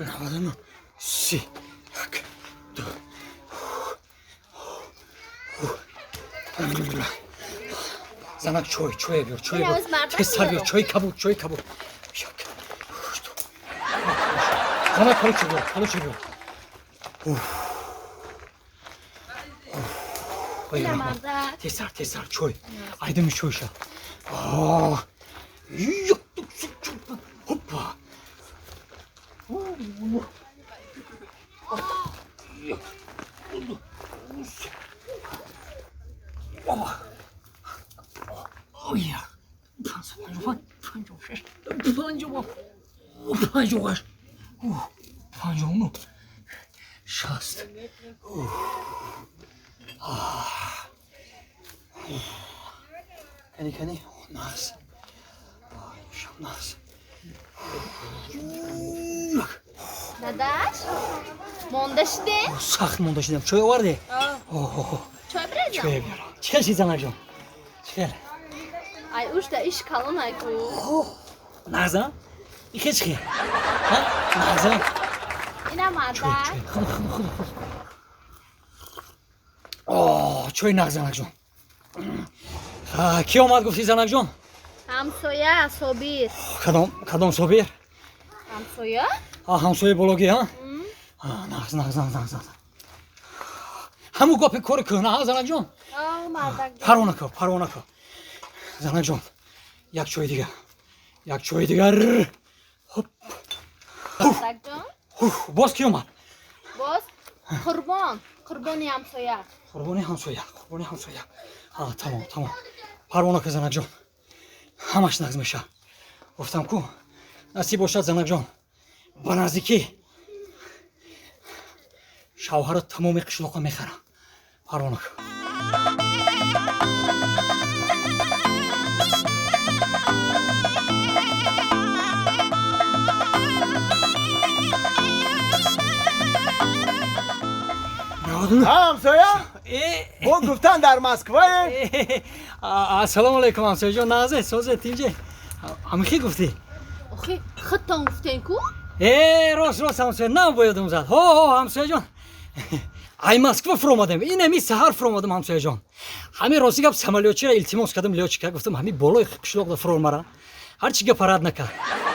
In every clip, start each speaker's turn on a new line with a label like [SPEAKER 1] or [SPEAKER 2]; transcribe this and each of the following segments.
[SPEAKER 1] Adamı si. Zanak çoy yapıyor, çoy yapıyor. Tez sarıyor, çoy kabuk. Zanak kalı çeviriyor. Bayılma. Tez sar, çoy. Aydın çoy şa. Yıktık sıçtık. Hoppa. Oh ja, panjonu, şast. Kani, nas. Nas.
[SPEAKER 2] Dadaş, mondaşı de.
[SPEAKER 1] Saxt mondaşı dem. Çoy var de.
[SPEAKER 2] Çöy biraz
[SPEAKER 1] Çoy yapıyor. Çıkar şey zanacığım. Çıkar.
[SPEAKER 2] Ay uçta iş kalın ay ku.
[SPEAKER 1] Nazan. İki çıkıyor. Ha? Nazan.
[SPEAKER 2] İnamadı.
[SPEAKER 1] Çoy nazanacığım. Ki omad gufti zanacığım?
[SPEAKER 2] Hamsoya, sobir.
[SPEAKER 1] Kadam sobir.
[SPEAKER 2] Hamsoya?
[SPEAKER 1] Hamsoya bologi ha? Naz. Hamu gopi kori kına zanacığım.
[SPEAKER 2] Mardak.
[SPEAKER 1] Parvona kı. Zanacığım. Yak çoy digar. Hop.
[SPEAKER 2] Mardak.
[SPEAKER 1] Boz ki omad.
[SPEAKER 2] Boz. Kurban. Kurbani hamsoya.
[SPEAKER 1] Kurbani hamsoya. Ha tamam. Parvona kı zanacığım. Hamaş nazmışa. Goftam ku. Nasip boşad zanacığım. Banaziki. Şavharı tamamı qishloqqa mexara. Parvona kı.
[SPEAKER 3] همسایه با گفتن در مسکوه
[SPEAKER 1] Assalomu alaykum hamsoyajon. Naze, so'zi tinchi. Hamki gufti.
[SPEAKER 2] Oxi, xittan guften ku?
[SPEAKER 1] Rost hamsoya. Ne boyadım zat. Ho hamsoyajon. Ay Moskva fromadım. Yine mi sahar fromadım hamsoyajon. Hami rosti gap samolyotchira iltimos kadim lyochka guftim hami boloy qishloqda fromara. Har chiga parad naka.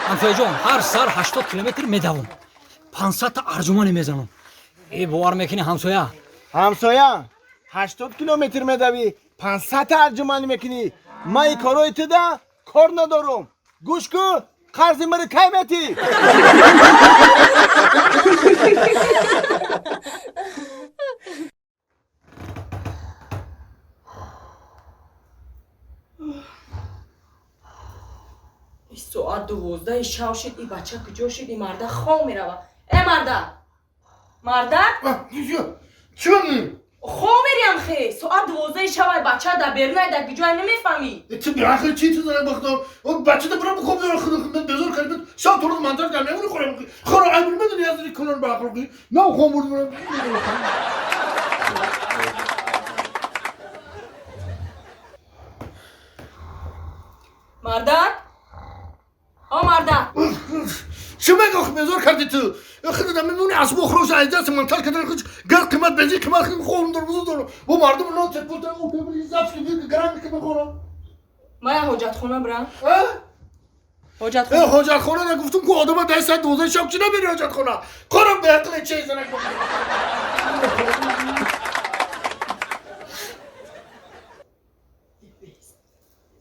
[SPEAKER 1] Hamsoyajon, har sar 80 kilometr medavum. 500 ta arjumani mezanum. Bovar mekini hamsoya.
[SPEAKER 3] همسایه 80 کیلومتر مدوی 500 ترجمانی میکنی من این کارو ایتده کار ندارم گوش کو قرضی مری قیمتی
[SPEAKER 4] ساعت 12 شب شد این بچه کجا شد این مرده خواه میروه ای مرده
[SPEAKER 5] چون؟
[SPEAKER 4] خواه میریم خی ساعت 12 شب بچه در برنای در کجا نمیفهمی
[SPEAKER 5] تو بیاخر چی تو داره بختار اون بچه ده برام خوب داره خود بزرگ کردن شب تو رو منطقه کرد نمیونه خورم عیبی میدونی از این کنار باقی نه خوام بود برام
[SPEAKER 4] مرده مرده
[SPEAKER 5] چه میگه بزرگ کردی تو خود دم میمونی از بخروش عیدت منطقه کردن خود گر قیمت بنزین قیمت خود خوام داره بزرگ داره با مردم نه تپوت او پیبلی زفت که گرم که بخورم
[SPEAKER 4] ما یه حاجت خونه برم
[SPEAKER 5] ها
[SPEAKER 4] حاجت خونه
[SPEAKER 5] حاجت خونه نگفتم که آدم 10 ساعت 12 شب چی نمیری حاجت خونه کارم به عقل چه زنک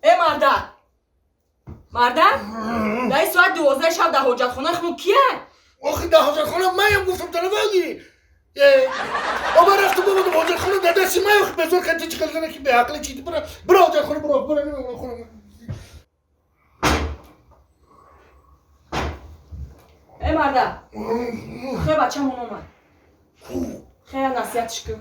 [SPEAKER 4] ای مرده در ساعت 12 شب در حاجت خونه خمون کیه
[SPEAKER 5] آخه ده حاجت خونه من گفتم تلفنی اما رفتم بودم حاجت خونه در دستی من بزرگ کردی چی کردن که به عقل چیدی برو حاجت خونه برو نمیمونم خونه
[SPEAKER 4] ای مرده خیلی بچه مون اومد خیلی نصیحتش کن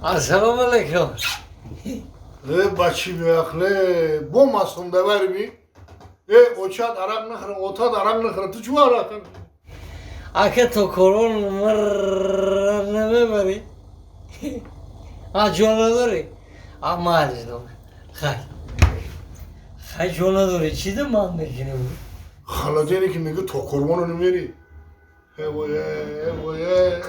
[SPEAKER 1] Assalomu alaykum.
[SPEAKER 5] بچی به عقله بوم هستم دبر بی اوچاد عرق نخره اوتاد عرق نخره تو چو عرق نخره
[SPEAKER 1] Aka to koron neme Ha jona dori. Amal do. Khay. خیلی جون نداری چی ده من میکنی بود
[SPEAKER 5] خالدینی که میگه تو قربانو نمیری اوه اوه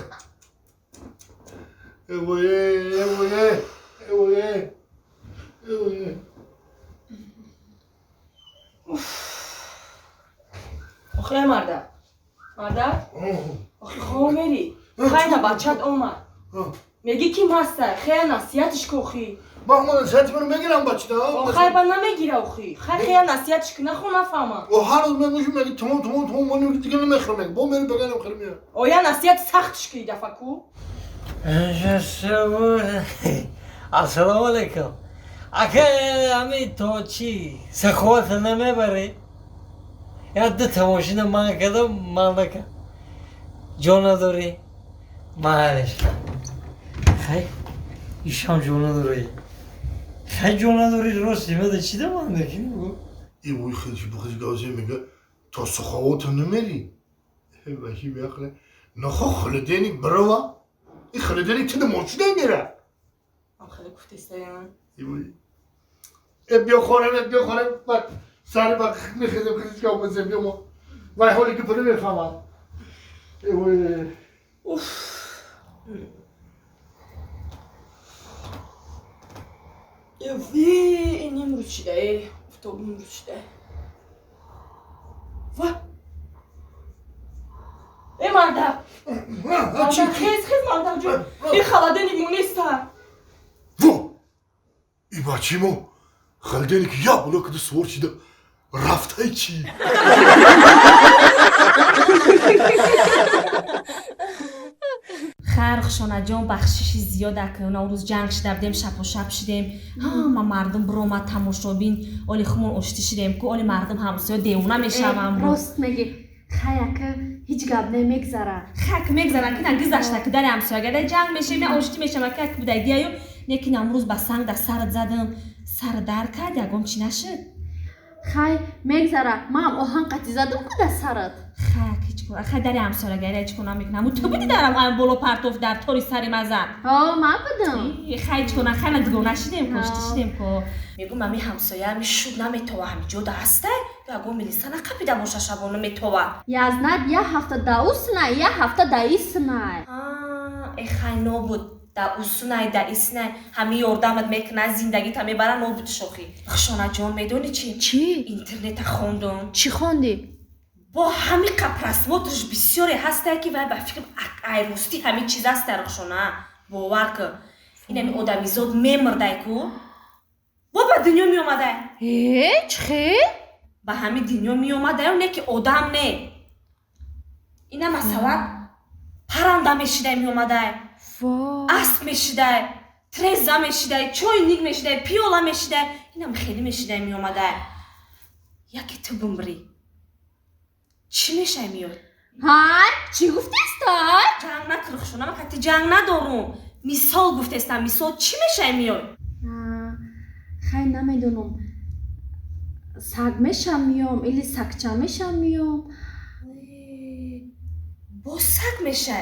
[SPEAKER 5] اوه اوه اوه
[SPEAKER 4] آخه مرده آخه خواه میری خیلی بچت اومد میگی کی مسته خیلی نصیحتش که اخی
[SPEAKER 5] محمد نصیحت منو میگیرم بچه
[SPEAKER 4] خیلی با نمیگیره اخی خیلی نصیحتش که نخو نفهمم
[SPEAKER 5] و هر روز میگوشم میگه تمام من میگه دیگه نمیخرم میگه با میری بگنم خیلی میره
[SPEAKER 4] اویا نصیحت سختش که دفعه کو
[SPEAKER 1] السلام علیکم اکه امی تو چی سخوات نمیبری یاد تماشین من کدام مالک جون نداری معلش خیلی ایشان جون نداری خیلی جون نداری راستی میده چی ده من میکنی بگو
[SPEAKER 5] این وی خیلیش بخیش گازی میگه تو سخوات نمیری وحی بیاخله نخو خالدینی بروا این خالدینی که ماشین نمیره
[SPEAKER 4] خیلی گفته استایم
[SPEAKER 5] بیا خورم بعد سری با میخیزم خیلیش که آموزم بیا ما وای حالی که پنو میفهمم
[SPEAKER 4] این امرو چی ده افتاب امرو چی ده وای ای مرده خیز مرده جون این خلاده نیمونیسته
[SPEAKER 5] وو ای بچه ما خالدینی که یا بلو کده سور چیده رفته چی
[SPEAKER 6] خرخ شونا جان بخششی زیاد که اونا روز جنگ شدیم شب و شب شدیم ما مردم برو تماشابین اولی خمون اشتی شدیم که اولی مردم همسایه دیوونه میشوم
[SPEAKER 2] راست میگی خیلی هیچ گپ نمیگذره
[SPEAKER 6] خک میگذارن که نگذشته که در همسایه گره جنگ میشه می اشتی میشم که بوده دیایو نیکی امروز با سنگ در سرت زدم سر در کرد یکم چی نشد
[SPEAKER 2] خیلی میگذره من هم آهن قطی زدم که در سرت
[SPEAKER 6] خک هیچ کنم خیلی در همسایه گره هیچ کنم میکنم تو بودی درم آیم بولو پرتوف در توری سری مزد
[SPEAKER 2] من بدم
[SPEAKER 6] خیلی کنه خیلی دیگه نشیدیم کشتی شدیم که میگم ممی همسایه همی شود نمیتوه همی جدا هسته یا گو میلیسه نقبیده باشه شبانو میتوه
[SPEAKER 2] یزند یه هفته داوس نه یه هفته داییس نه
[SPEAKER 6] ای خیلی نو بود دا اوسونای دا ایسنای همی یردمت میکنه زندگی تا میبره نو بود شوخی خشانه جان میدونی چی؟ اینترنت خوندم
[SPEAKER 2] چی خوندی؟
[SPEAKER 6] با همین قپرسموتش بسیاری هسته که و به فکرم ایروستی همین چیز هسته رخشانه باور که این همی آدمی زود میمرده که با دنیا می اومده
[SPEAKER 2] چه؟
[SPEAKER 6] با همین دنیا می اومده و نه که آدم نه این مثلا پرنده میشیده می اومده اسب میشیده ترزه میشیده چای نیگ میشیده پیولا میشیده این هم خیلی میشیده می اومده یکی تو بمری چی میشه میاد؟
[SPEAKER 2] چی گفتی استاد؟
[SPEAKER 6] جنگ نکرخ شونه من حتی جنگ ندارم مثال گفته استم مثال چی میشه میاد؟
[SPEAKER 2] خیلی نمیدونم سگ میشم میام ایلی سگچه میشم میام
[SPEAKER 6] با سگ میشه